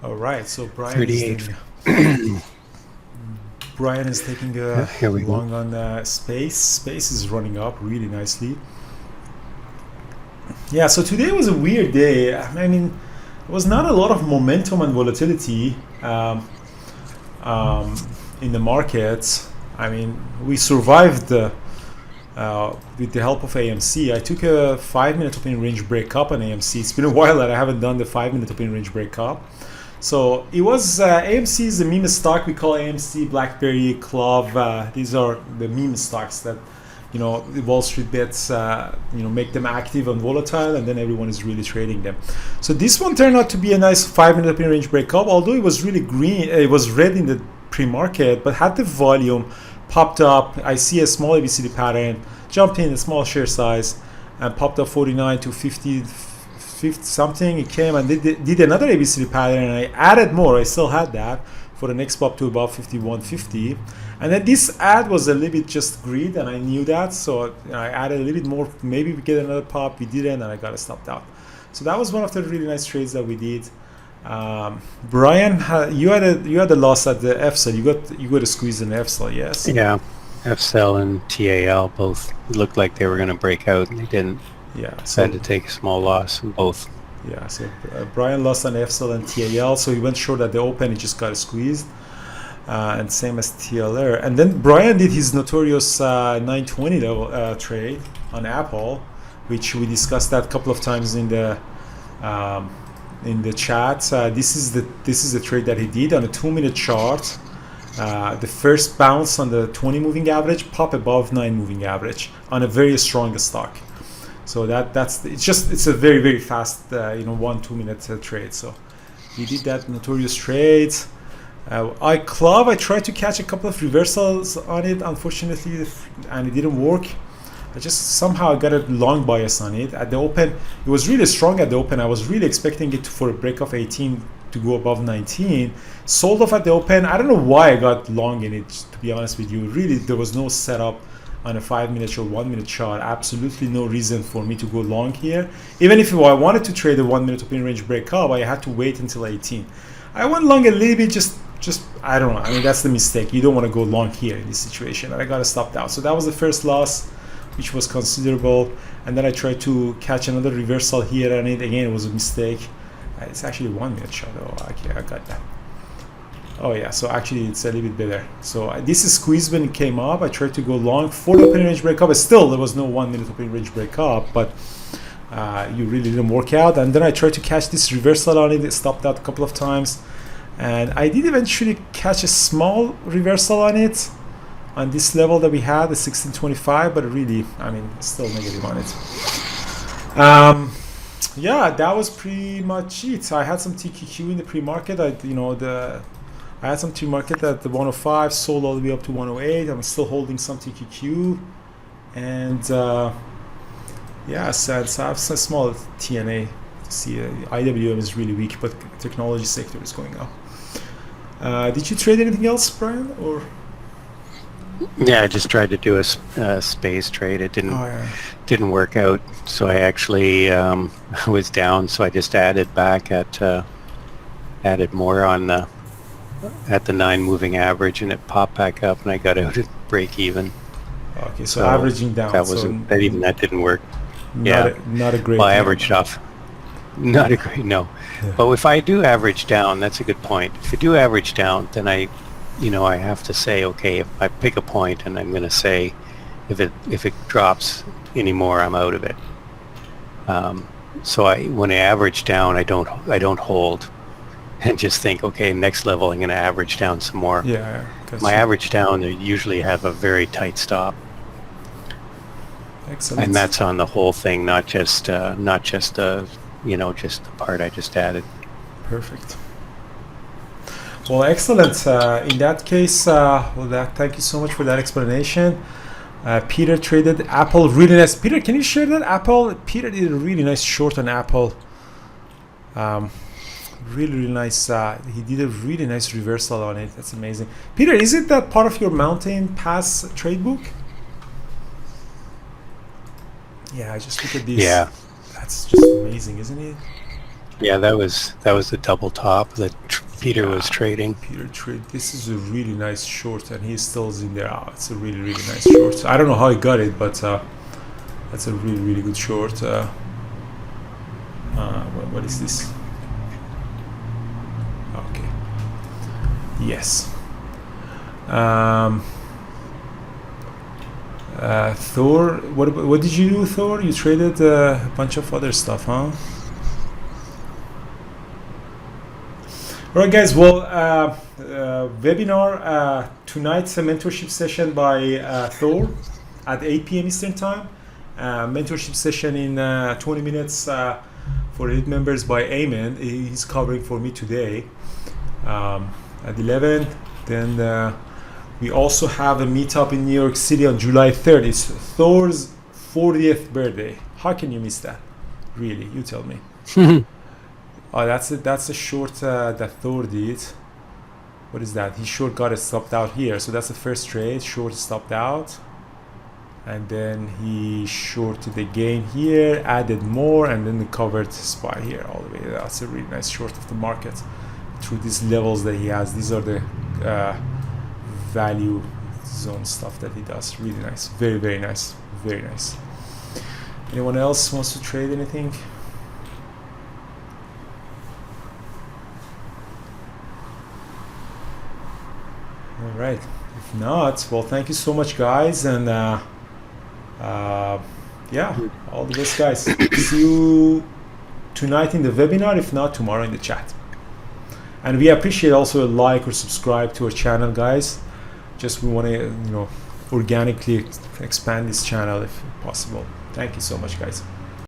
All right, so 38. Brian is taking a Here we go. long on space. Space is running up really nicely. Yeah, so today was a weird day. I mean, there was not a lot of momentum and volatility in the markets. I mean, we survived with the help of AMC. I took a 5-minute opening range break up on AMC. It's been a while that I haven't done the 5-minute opening range break up. So it was AMC is the meme stock. We call AMC, BlackBerry, CLOV. These are the meme stocks that the Wall Street bets make them active and volatile, and then everyone is really trading them. So this one turned out to be a nice 5-minute opening range break up. Although it was really green, it was red in the pre-market, but had the volume popped up. I see a small ABCD pattern, jumped in a small share size, and popped up 49 to 50 something. It came and did another ABCD pattern, and I added more. I still had that for the next pop to about 51.50, and then this ad was a little bit just greed, and I knew that, so I added a little bit more. Maybe we get another pop. We didn't, and I got stopped out. So that was one of the really nice trades that we did. Brian, you had a loss at the F cell. You got a squeeze in the F cell, yes? Yeah, FCell and TAL both looked like they were going to break out, and they didn't. Yeah, so I had to take a small loss in both. Yeah, so Brian lost on FCell and TAL, so he went short at the open. He just got squeezed, and same as TLR. And then Brian did his notorious 920 level trade on Apple, which we discussed that a couple of times in the chat. This is the trade that he did on a 2-minute chart. The first bounce on the 20 moving average, pop above 9 moving average on a very strong stock. So it's a very, very fast 1-2 minute trade. So he did that notorious trade. CLOV, I tried to catch a couple of reversals on it, unfortunately, and it didn't work. I just somehow got a long bias on it. At the open, it was really strong at the open. I was really expecting it for a break of 18 to go above 19. Sold off at the open. I don't know why I got long in it, to be honest with you. Really, there was no setup on a 5-minute or 1-minute chart. Absolutely no reason for me to go long here. Even if I wanted to trade a 1-minute opening range break up, I had to wait until 18. I went long a little bit, just I don't know. I mean, that's the mistake. You don't want to go long here in this situation, and I got stopped out. So that was the first loss, which was considerable. And then I tried to catch another reversal here, and again, it was a mistake. It's actually a 1-minute chart. Oh, okay, I got that. Oh yeah, so actually it's a little bit better. So this is squeeze when it came up. I tried to go long for the opening range break up. Still, there was no 1-minute opening range break up, but you really didn't work out. And then I tried to catch this reversal on it. It stopped out a couple of times, and I did eventually catch a small reversal on it on this level that we had, the 1625. But really, I mean, still negative on it. Yeah, that was pretty much it. I had some TQQ in the pre-market. I had some pre-market at the 105, sold all the way up to 108. I'm still holding some TQQ, and yeah, so I have some small TNA. See, IWM is really weak, but technology sector is going up. Did you trade anything else, Brian? Or yeah, I just tried to do a space trade. It didn't work out. So I actually was down. So I just added more on at the 9 moving average, and it popped back up, and I got out at break even. Okay, so averaging down. That didn't work. Not a great. Well, I averaged off. Not a great, no. Yeah. But if I do average down, that's a good point. If I do average down, then I have to say, okay, if I pick a point, and I'm going to say, if it drops anymore, I'm out of it. So when I average down, I don't hold, and just think, okay, next level, I'm going to average down some more. Yeah. My average down, they usually have a very tight stop. Excellent. And that's on the whole thing, not just just the part I just added. Perfect. Well, excellent. In that case, thank you so much for that explanation. Peter traded Apple really nice. Peter, can you share that Apple? Peter did a really nice short on Apple. Really nice. He did a really nice reversal on it. That's amazing. Peter, is it that part of your Mountain Pass trade book? Yeah, I just look at this. Yeah. That's just amazing, isn't it? Yeah, that was the double top that Peter was trading. Peter trade. This is a really nice short, and he still is in there. Oh, it's a really nice short. I don't know how he got it, but that's a really good short. What is this? Okay. Yes. Thor. What did you do, Thor? You traded a bunch of other stuff, huh? Alright guys, well, webinar, tonight's a mentorship session by Thor at 8 p.m. Eastern Time. Mentorship session in 20 minutes for elite members by Ayman. He's covering for me today at 11. Then we also have a meetup in New York City on July 3rd. It's Thor's 40th birthday. How can you miss that? Really, you tell me. Oh, that's a short that Thor did. What is that? He short got it stopped out here. So that's the first trade. Short stopped out. And then he shorted again here, added more, and then the covered spy here all the way. That's a really nice short of the market through these levels that he has. These are the value zone stuff that he does. Really nice. Very nice. Very nice. Anyone else wants to trade anything? All right. If not, well, thank you so much, guys, and yeah, all the best, guys. See you tonight in the webinar, if not tomorrow in the chat. And we appreciate also a like or subscribe to our channel, guys. Just we want to, organically expand this channel if possible. Thank you so much, guys.